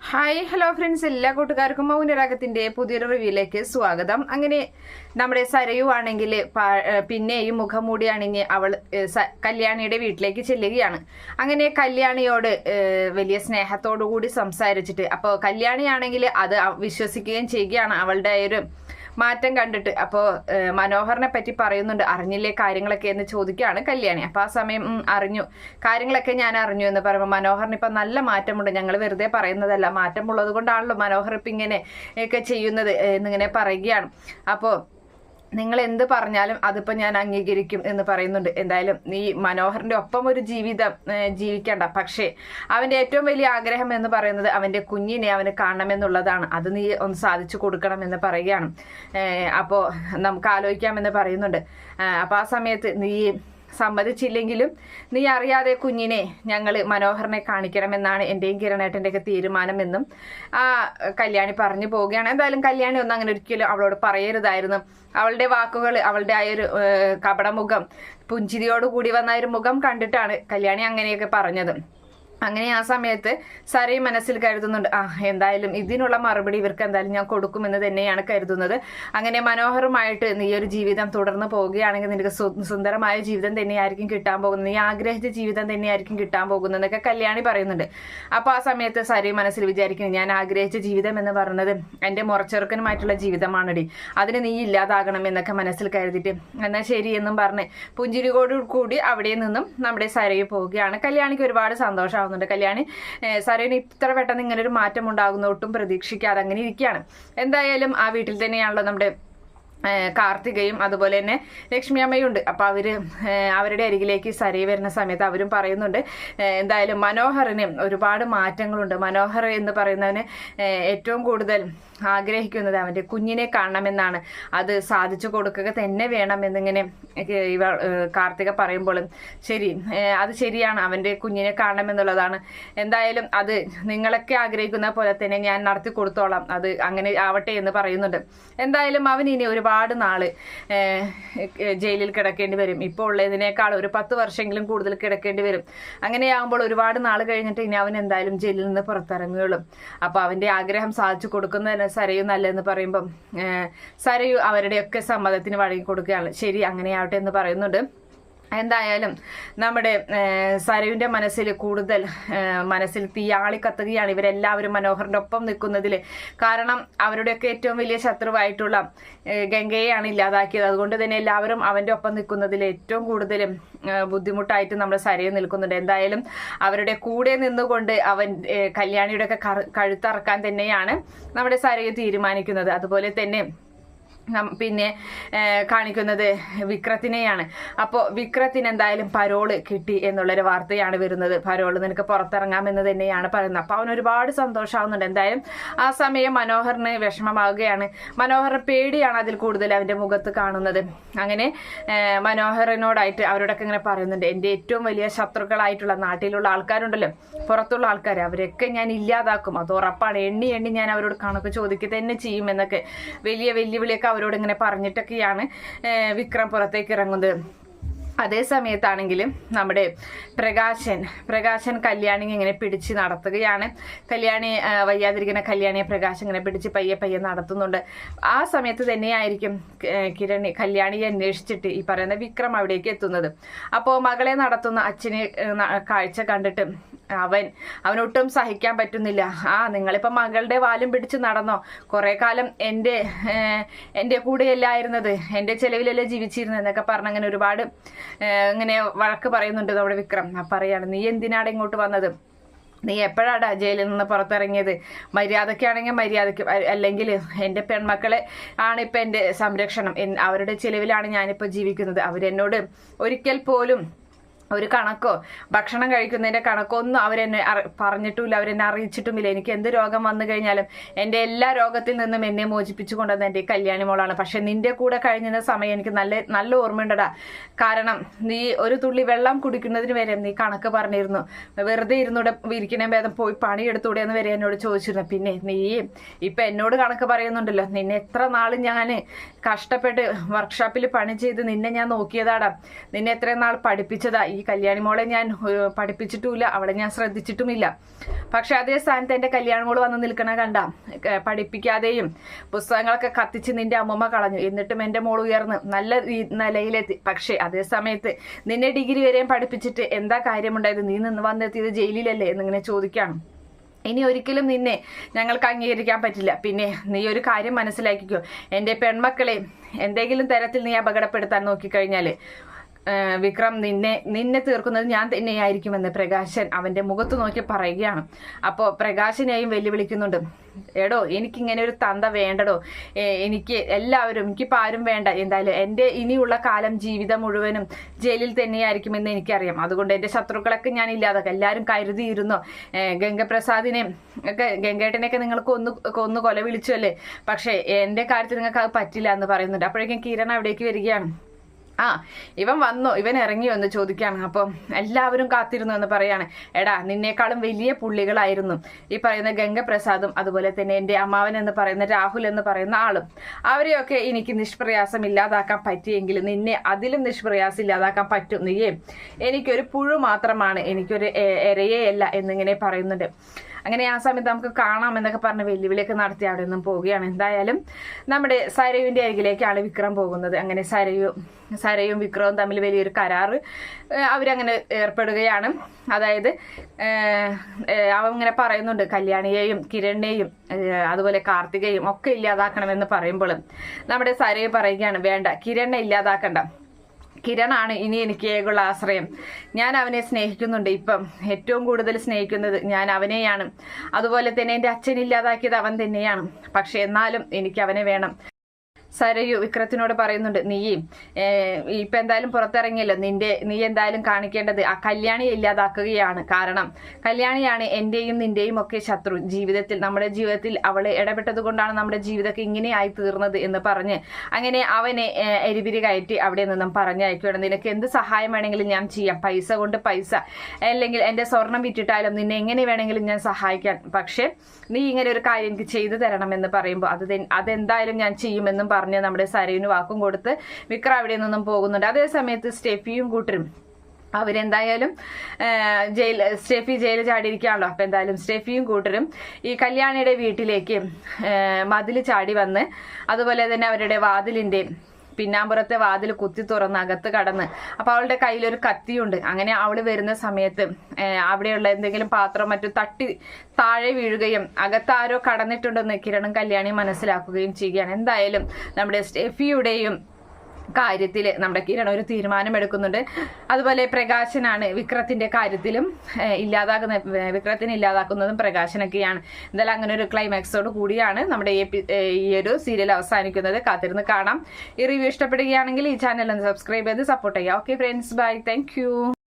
Hi hello friends, എല്ലാ കൂട്ടുകാർക്കും മൗനരാഗത്തിന്റെ പുതിയൊരു റിവ്യൂയിലേക്ക് സ്വാഗതം. അങ്ങനെ നമ്മുടെ സരയു ആണെങ്കിൽ പിന്നെയും മുഖം മൂടി അണിഞ്ഞ് അവൾ കല്യാണിയുടെ വീട്ടിലേക്ക് ചെല്ലുകയാണ്. അങ്ങനെ കല്യാണിയോട് വലിയ സ്നേഹത്തോടു കൂടി സംസാരിച്ചിട്ട് അപ്പോൾ കല്യാണിയാണെങ്കിൽ അത് വിശ്വസിക്കുകയും ചെയ്യുകയാണ് അവളുടെ ഒരു മാറ്റം കണ്ടിട്ട്. അപ്പോൾ മനോഹറിനെ പറ്റി പറയുന്നുണ്ട്. അറിഞ്ഞില്ലേ കാര്യങ്ങളൊക്കെ എന്ന് ചോദിക്കുകയാണ് കല്യാണി. അപ്പോൾ ആ സമയം അറിഞ്ഞു, കാര്യങ്ങളൊക്കെ ഞാൻ അറിഞ്ഞു എന്ന് പറയുമ്പോൾ മനോഹറിന് ഇപ്പം നല്ല മാറ്റമുണ്ട്, ഞങ്ങൾ വെറുതെ പറയുന്നതല്ല, മാറ്റമുള്ളത് കൊണ്ടാണല്ലോ മനോഹർ ഇപ്പം ഇങ്ങനെ ഒക്കെ ചെയ്യുന്നത് എന്നിങ്ങനെ പറയുകയാണ്. അപ്പോൾ നിങ്ങൾ എന്ത് പറഞ്ഞാലും അതിപ്പോൾ ഞാൻ അംഗീകരിക്കും എന്ന് പറയുന്നുണ്ട്. എന്തായാലും നീ മനോഹറിന്റെ ഒപ്പം ഒരു ജീവിതം ജീവിക്കണ്ട, പക്ഷേ അവന്റെ ഏറ്റവും വലിയ ആഗ്രഹം എന്ന് പറയുന്നത് അവന്റെ കുഞ്ഞിനെ അവന് കാണണമെന്നുള്ളതാണ്. അത് നീ ഒന്ന് സാധിച്ചു കൊടുക്കണം എന്ന് പറയുകയാണ്. അപ്പോൾ നമുക്ക് ആലോചിക്കാമെന്ന് പറയുന്നുണ്ട്. അപ്പോൾ ആ സമയത്ത് നീ സമ്മതിച്ചില്ലെങ്കിലും നീ അറിയാതെ കുഞ്ഞിനെ ഞങ്ങൾ മനോഹറിനെ കാണിക്കണമെന്നാണ് എൻ്റെയും കിരണേട്ടൻ്റെയൊക്കെ തീരുമാനമെന്നും ആ കല്യാണി പറഞ്ഞു പോവുകയാണ്. എന്തായാലും കല്യാണി ഒന്നും അങ്ങനെ ഒരിക്കലും അവളോട് പറയരുതായിരുന്നു. അവളുടെ വാക്കുകൾ, അവളുടെ ആ ഒരു കപടമുഖം, പുഞ്ചിരിയോടുകൂടി വന്ന ഒരു മുഖം കണ്ടിട്ടാണ് കല്യാണി അങ്ങനെയൊക്കെ പറഞ്ഞത്. അങ്ങനെ ആ സമയത്ത് സരയും മനസ്സിൽ കരുതുന്നുണ്ട്, എന്തായാലും ഇതിനുള്ള മറുപടി ഇവർക്ക് എന്തായാലും ഞാൻ കൊടുക്കുമെന്ന് തന്നെയാണ് കരുതുന്നത്. അങ്ങനെ മനോഹരമായിട്ട് നീ ഒരു ജീവിതം തുടർന്ന് പോവുകയാണെങ്കിൽ നിനക്ക് സുന്ദരമായ ജീവിതം തന്നെയായിരിക്കും കിട്ടാൻ പോകുന്നത്, നീ ആഗ്രഹിച്ച ജീവിതം തന്നെയായിരിക്കും കിട്ടാൻ പോകുന്നത് എന്നൊക്കെ കല്യാണി പറയുന്നുണ്ട്. അപ്പോൾ ആ സമയത്ത് സരയും മനസ്സിൽ വിചാരിക്കുന്നു, ഞാൻ ആഗ്രഹിച്ച ജീവിതം എന്ന് പറയുന്നത് എൻ്റെ മുറച്ചെറുക്കനുമായിട്ടുള്ള ജീവിതമാണടി, അതിന് നീ ഇല്ലാതാകണം എന്നൊക്കെ മനസ്സിൽ കരുതിയിട്ട് എന്നാൽ ശരി എന്നും പറഞ്ഞ് പുഞ്ചിരിയോടു കൂടി അവിടെ നിന്നും നമ്മുടെ സരയു പോവുകയാണ്. കല്യാണിക്ക് ഒരുപാട് സന്തോഷം. കല്യാണി സരയിന് ഇത്ര പെട്ടെന്ന് ഇങ്ങനെ ഒരു മാറ്റം ഉണ്ടാകുന്ന ഒട്ടും പ്രതീക്ഷിക്കാതെ അങ്ങനെ ഇരിക്കുകയാണ്. എന്തായാലും ആ വീട്ടിൽ തന്നെയാണല്ലോ നമ്മുടെ കാർത്തികയും അതുപോലെ തന്നെ ലക്ഷ്മി അമ്മയും ഉണ്ട്. അപ്പോൾ അവരുടെ അരികിലേക്ക് സരയി വരുന്ന സമയത്ത് അവരും പറയുന്നുണ്ട്, എന്തായാലും മനോഹറിന് ഒരുപാട് മാറ്റങ്ങളുണ്ട്. മനോഹർ എന്ന് പറയുന്നവന് ഏറ്റവും കൂടുതൽ ആഗ്രഹിക്കുന്നത് അവൻ്റെ കുഞ്ഞിനെ കാണണമെന്നാണ്, അത് സാധിച്ചു കൊടുക്കുക തന്നെ വേണം എന്നിങ്ങനെ കാർത്തിക പറയുമ്പോഴും ശരി, അത് ശരിയാണ്, അവൻ്റെ കുഞ്ഞിനെ കാണണമെന്നുള്ളതാണ്. എന്തായാലും അത് നിങ്ങളൊക്കെ ആഗ്രഹിക്കുന്ന പോലെ തന്നെ ഞാൻ നടത്തി കൊടുത്തോളാം, അത് അങ്ങനെ ആവട്ടെ എന്ന് പറയുന്നുണ്ട്. എന്തായാലും അവൻ ഇനി ഒരുപാട് നാള് ജയിലിൽ കിടക്കേണ്ടി വരും. ഇപ്പോൾ ഉള്ളതിനേക്കാൾ ഒരു 10 വർഷമെങ്കിലും കൂടുതൽ കിടക്കേണ്ടി വരും. അങ്ങനെയാകുമ്പോൾ ഒരുപാട് നാൾ കഴിഞ്ഞിട്ട് ഇനി അവൻ എന്തായാലും ജയിലിൽ നിന്ന് പുറത്തിറങ്ങുകയുള്ളൂ. അപ്പോൾ അവൻ്റെ ആഗ്രഹം സാധിച്ചു കൊടുക്കുന്നതിന് സരയു നല്ലതെന്ന് പറയുമ്പം സരയു അവരുടെയൊക്കെ സമ്മതത്തിന് വഴങ്ങി കൊടുക്കുകയാണ്. ശരി, അങ്ങനെയാവട്ടെ എന്ന് പറയുന്നുണ്ട്. എന്തായാലും നമ്മുടെ സരയുവിൻ്റെ മനസ്സിൽ തീയാളി കത്തുകയാണ് ഇവരെല്ലാവരും മനോഹറിൻ്റെ ഒപ്പം നിൽക്കുന്നതിൽ. കാരണം അവരുടെയൊക്കെ ഏറ്റവും വലിയ ശത്രുവായിട്ടുള്ള ഗംഗയെയാണ് ഇല്ലാതാക്കിയത്. അതുകൊണ്ട് തന്നെ എല്ലാവരും അവൻ്റെ ഒപ്പം നിൽക്കുന്നതിൽ ഏറ്റവും കൂടുതലും ബുദ്ധിമുട്ടായിട്ട് നമ്മുടെ സരയു നിൽക്കുന്നുണ്ട്. എന്തായാലും അവരുടെ കൂടെ നിന്നുകൊണ്ട് അവൻ കല്യാണിയുടെയൊക്കെ കഴുത്തറക്കാൻ തന്നെയാണ് നമ്മുടെ സരയു തീരുമാനിക്കുന്നത്. അതുപോലെ തന്നെ പിന്നെ കാണിക്കുന്നത് വിക്രത്തിനെയാണ്. അപ്പോൾ വിക്രത്തിന് എന്തായാലും പരോള് കിട്ടി എന്നുള്ളൊരു വാർത്തയാണ് വരുന്നത്. പരോള് നിനക്ക് പുറത്തിറങ്ങാമെന്ന് തന്നെയാണ് പറയുന്നത്. അപ്പോൾ അവൻ ഒരുപാട് സന്തോഷമാവുന്നുണ്ട്. എന്തായാലും ആ സമയം മനോഹറിന് വിഷമമാവുകയാണ്. മനോഹറിന് പേടിയാണ് അതിൽ കൂടുതൽ അവൻ്റെ മുഖത്ത് കാണുന്നത്. അങ്ങനെ മനോഹറിനോടായിട്ട് അവരോടൊക്കെ ഇങ്ങനെ പറയുന്നുണ്ട്, എൻ്റെ ഏറ്റവും വലിയ ശത്രുക്കളായിട്ടുള്ള നാട്ടിലുള്ള ആൾക്കാരുണ്ടല്ലോ, പുറത്തുള്ള ആൾക്കാർ, അവരൊക്കെ ഞാൻ ഇല്ലാതാക്കും, അത് ഉറപ്പാണ്, എണ്ണി ഞാൻ അവരോട് കണക്ക് ചോദിക്കുക തന്നെ ചെയ്യും എന്നൊക്കെ വലിയ വെല്ലുവിളിയൊക്കെ അവരോട് ഇങ്ങനെ പറഞ്ഞിട്ടൊക്കെയാണ് വിക്രം പുറത്തേക്ക് ഇറങ്ങുന്നത്. അതേ സമയത്താണെങ്കിലും നമ്മുടെ പ്രകാശൻ കല്യാണി ഇങ്ങനെ പിടിച്ച് നടത്തുകയാണ്. കല്യാണി വയ്യാതിരിക്കുന്ന കല്യാണിയെ പ്രകാശൻ ഇങ്ങനെ പിടിച്ച് പയ്യെ നടത്തുന്നുണ്ട്. ആ സമയത്ത് തന്നെയായിരിക്കും കല്യാണിയെ അന്വേഷിച്ചിട്ട് ഈ പറയുന്ന വിക്രം അവിടേക്ക് എത്തുന്നത്. അപ്പോൾ മകളെ നടത്തുന്ന അച്ഛനെ കാഴ്ച കണ്ടിട്ട് അവനൊട്ടും സഹിക്കാൻ പറ്റുന്നില്ല. നിങ്ങളിപ്പോൾ മകളുടെ വാലും പിടിച്ച് നടന്നോ, കുറെ കാലം എൻ്റെ കൂടെയല്ലായിരുന്നത്, എൻ്റെ ചെലവിലല്ലേ ജീവിച്ചിരുന്നത് എന്നൊക്കെ പറഞ്ഞ് അങ്ങനെ ഒരുപാട് ഇങ്ങനെ വഴക്ക് പറയുന്നുണ്ട് നമ്മുടെ വിക്രം. പറയാണ്, നീ എന്തിനാണ് ഇങ്ങോട്ട് വന്നത്, നീ എപ്പോഴാടാ ജയിലിൽ നിന്ന് പുറത്തിറങ്ങിയത്, മര്യാദയ്ക്കാണെങ്കിൽ മര്യാദയ്ക്ക്, അല്ലെങ്കിൽ എൻ്റെ പെൺമക്കളെ ആണിപ്പോൾ എൻ്റെ സംരക്ഷണം, അവരുടെ ചിലവിലാണ് ഞാനിപ്പോൾ ജീവിക്കുന്നത്, അവരെന്നോട് ഒരിക്കൽ പോലും ഒരു കണക്കോ ഭക്ഷണം കഴിക്കുന്നതിൻ്റെ കണക്കോ ഒന്നും അവരെന്നെ പറഞ്ഞിട്ടുമില്ല, അവരെന്നെ അറിയിച്ചിട്ടുമില്ല. എനിക്ക് എന്ത് രോഗം വന്നു കഴിഞ്ഞാലും എൻ്റെ എല്ലാ രോഗത്തിൽ നിന്നും എന്നെ മോചിപ്പിച്ചു കൊണ്ടുവന്ന എൻ്റെ കല്യാണി മോളാണ്. പക്ഷെ നിന്റെ കൂടെ കഴിഞ്ഞ സമയം എനിക്ക് നല്ല ഓർമ്മയുണ്ടടാ. കാരണം നീ ഒരു തുള്ളി വെള്ളം കുടിക്കുന്നതിന് വരെ നീ കണക്ക് പറഞ്ഞിരുന്നു, വെറുതെ ഇരിക്കണേ ഭേദം പോയി പണിയെടുത്തൂടെ എന്ന് വരെ എന്നോട് ചോദിച്ചിരുന്നു. പിന്നെ നീ ഇപ്പം എന്നോട് കണക്ക് പറയുന്നുണ്ടല്ലോ, നിന്നെ എത്ര നാൾ ഞാൻ കഷ്ടപ്പെട്ട് വർക്ക്ഷോപ്പിൽ പണി ചെയ്ത് നിന്നെ ഞാൻ നോക്കിയതാടാ, നിന്നെ എത്രയും നാൾ പഠിപ്പിച്ചതാ, ഈ കല്യാണി മോളെ ഞാൻ പഠിപ്പിച്ചിട്ടുമില്ല, അവളെ ഞാൻ ശ്രദ്ധിച്ചിട്ടുമില്ല. പക്ഷെ അതേ സ്ഥാനത്ത് എൻ്റെ കല്യാണി മോള് വന്ന് നിൽക്കണ കണ്ട, പഠിപ്പിക്കാതെയും പുസ്തകങ്ങളൊക്കെ കത്തിച്ച് നിന്റെ അമ്മമ്മ കളഞ്ഞു, എന്നിട്ടും എൻ്റെ മോൾ ഉയർന്ന് നല്ല നിലയിലെത്തി. പക്ഷെ അതേ സമയത്ത് നിന്നെ ഡിഗ്രി വരെയും പഠിപ്പിച്ചിട്ട് എന്താ കാര്യമുണ്ടായത്? നീ നിന്ന് വന്നെത്തിയത് ജയിലിലല്ലേ എന്നിങ്ങനെ ചോദിക്കുകയാണ്. ഇനി ഒരിക്കലും നിന്നെ ഞങ്ങൾക്ക് അംഗീകരിക്കാൻ പറ്റില്ല. പിന്നെ നീ ഒരു കാര്യം മനസ്സിലാക്കിക്കോ, എൻ്റെ പെൺമക്കളെ എന്തെങ്കിലും തരത്തിൽ നീ അപകടപ്പെടുത്താൻ നോക്കിക്കഴിഞ്ഞാൽ വിക്രം നിന്നെ തീർക്കുന്നത് ഞാൻ തന്നെയായിരിക്കുമെന്ന് പ്രകാശൻ അവന്റെ മുഖത്ത് നോക്കി പറയുകയാണ്. അപ്പോൾ പ്രകാശനെയും വെല്ലുവിളിക്കുന്നുണ്ട്. എടോ, എനിക്കിങ്ങനെ ഒരു തന്ത വേണ്ടടോ, എനിക്കിപ്പോൾ ആരും വേണ്ട. എന്തായാലും എൻ്റെ ഇനിയുള്ള കാലം ജീവിതം മുഴുവനും ജയിലിൽ തന്നെയായിരിക്കുമെന്ന് എനിക്കറിയാം. അതുകൊണ്ട് എൻ്റെ ശത്രുക്കളൊക്കെ ഞാൻ ഇല്ലാതാക്കാം. എല്ലാവരും കരുതിയിരുന്നോ ഗംഗപ്രസാദിനെ ഒക്കെ, ഗംഗേട്ടനെയൊക്കെ നിങ്ങൾ കൊന്നു കൊല വിളിച്ചു അല്ലേ, പക്ഷേ എൻ്റെ കാര്യത്തിൽ നിങ്ങൾക്ക് അത് പറ്റില്ല എന്ന് പറയുന്നുണ്ട്. അപ്പോഴേക്കും കിരൺ അവിടേക്ക് വരികയാണ്. ഇവൻ വന്നോ, ഇവൻ ഇറങ്ങിയോ എന്ന് ചോദിക്കുകയാണ്. അപ്പം എല്ലാവരും കാത്തിരുന്നു എന്ന് പറയാണ്. എടാ, നിന്നേക്കാളും വലിയ പുള്ളികളായിരുന്നു ഈ പറയുന്ന ഗംഗപ്രസാദും അതുപോലെ തന്നെ എൻ്റെ അമ്മാവൻ എന്ന് പറയുന്ന രാഹുൽ എന്ന് പറയുന്ന ആളും. അവരെയൊക്കെ എനിക്ക് നിഷ്പ്രയാസം ഇല്ലാതാക്കാൻ പറ്റിയെങ്കിൽ നിന്നെ അതിലും നിഷ്പ്രയാസം ഇല്ലാതാക്കാൻ പറ്റും. നീയേ എനിക്കൊരു പുഴു മാത്രമാണ്, എനിക്കൊരു എരയേ അല്ല എന്നിങ്ങനെ പറയുന്നുണ്ട്. അങ്ങനെ ആ സമയത്ത് നമുക്ക് കാണാമെന്നൊക്കെ പറഞ്ഞ് വെല്ലുവിളിയൊക്കെ നടത്തി അവിടെ നിന്നും പോവുകയാണ്. എന്തായാലും നമ്മുടെ സരയുവിൻ്റെ അരികിലേക്കാണ് വിക്രം പോകുന്നത്. അങ്ങനെ സരയും വിക്രവും തമ്മിൽ വലിയൊരു കരാറ് അവരങ്ങനെ ഏർപ്പെടുകയാണ്. അതായത് അവൻ ഇങ്ങനെ പറയുന്നുണ്ട്, കല്യാണിയെയും കിരണിനെയും അതുപോലെ കാർത്തികയും ഒക്കെ ഇല്ലാതാക്കണമെന്ന് പറയുമ്പോഴും നമ്മുടെ സരയു പറയുകയാണ്, വേണ്ട, കിരണിനെ ഇല്ലാതാക്കണ്ട, കിരണാണ് ഇനി എനിക്ക് ഏകുള്ള ആശ്രയം. ഞാൻ അവനെ സ്നേഹിക്കുന്നുണ്ട്. ഇപ്പം ഏറ്റവും കൂടുതൽ സ്നേഹിക്കുന്നത് ഞാൻ അവനെയാണ്. അതുപോലെ തന്നെ എൻ്റെ അച്ഛനില്ലാതാക്കിയത് അവൻ തന്നെയാണ്. പക്ഷെ എന്നാലും എനിക്ക് അവനെ വേണം. സരയു വിക്രത്തിനോട് പറയുന്നുണ്ട്, ഇപ്പം എന്തായാലും പുറത്തിറങ്ങിയല്ലോ, നീ എന്തായാലും കാണിക്കേണ്ടത് ആ കല്യാണിയെ ഇല്ലാതാക്കുകയാണ്. കാരണം കല്യാണിയാണ് എൻ്റെയും നിന്റെയും ഒക്കെ ശത്രു. നമ്മുടെ ജീവിതത്തിൽ അവള് ഇടപെട്ടത് കൊണ്ടാണ് നമ്മുടെ ജീവിതമൊക്കെ ഇങ്ങനെയായി തീർന്നത് എന്ന് പറഞ്ഞ് അങ്ങനെ അവനെ എരിപിരി കയറ്റി അവിടെ നിന്നും പറഞ്ഞയക്കുകയാണ്. നിനക്ക് എന്ത് സഹായം വേണമെങ്കിലും ഞാൻ ചെയ്യാം, പൈസ കൊണ്ട് പൈസ, അല്ലെങ്കിൽ എൻ്റെ സ്വർണം വിറ്റിട്ടാലും നിന്നെ എങ്ങനെ വേണമെങ്കിലും ഞാൻ സഹായിക്കാൻ. പക്ഷെ നീ ഇങ്ങനെ ഒരു കാര്യം എനിക്ക് ചെയ്തു തരണമെന്ന് പറയുമ്പോൾ അതെന്തായാലും ഞാൻ ചെയ്യുമെന്നും പറഞ്ഞ് നമ്മുടെ സരയുവിന് വാക്കും കൊടുത്ത് വിക്രം അവിടെ നിന്നും പോകുന്നുണ്ട്. അതേ സമയത്ത് സ്റ്റെഫിയും കൂട്ടരും അവരെന്തായാലും സ്റ്റെഫി ജയിലിൽ ചാടിയിരിക്കുകയാണല്ലോ. അപ്പം എന്തായാലും സ്റ്റെഫിയും കൂട്ടരും ഈ കല്യാണിയുടെ വീട്ടിലേക്ക് മതിൽ ചാടി വന്ന് അതുപോലെ തന്നെ അവരുടെ വാതിലിൻ്റെ പിന്നാമ്പുറത്തെ വാതിൽ കുത്തി തുറന്ന് അകത്ത് കടന്ന്, അപ്പൊ അവളുടെ കയ്യിലൊരു കത്തിയുണ്ട്. അങ്ങനെ അവള് വരുന്ന സമയത്ത് അവിടെയുള്ള എന്തെങ്കിലും പാത്രം മറ്റും തട്ടി താഴെ വീഴുകയും അകത്താരോ കടന്നിട്ടുണ്ടെന്ന് കിരണും കല്യാണിയും മനസ്സിലാക്കുകയും ചെയ്യുകയാണ്. എന്തായാലും നമ്മുടെ സ്റ്റെഫിയുടെയും കാര്യത്തിൽ നമ്മുടെ കിരൺ ഒരു തീരുമാനമെടുക്കുന്നുണ്ട്. അതുപോലെ പ്രകാശനാണ് വിക്രത്തിന്റെ കാര്യത്തിലും വിക്രത്തിനെ ഇല്ലാതാക്കുന്നതും പ്രകാശനൊക്കെയാണ്. എന്തായാലും അങ്ങനെ ഒരു ക്ലൈമാക്സോട് കൂടിയാണ് നമ്മുടെ ഈ ഒരു സീരിയൽ അവസാനിക്കുന്നത്. കാത്തിരുന്ന് കാണാം. ഈ റിവ്യൂ ഇഷ്ടപ്പെടുകയാണെങ്കിൽ ഈ ചാനൽ ഒന്ന് സബ്സ്ക്രൈബ് ചെയ്ത് സപ്പോർട്ട് ചെയ്യാം. Okay friends, bye, thank U.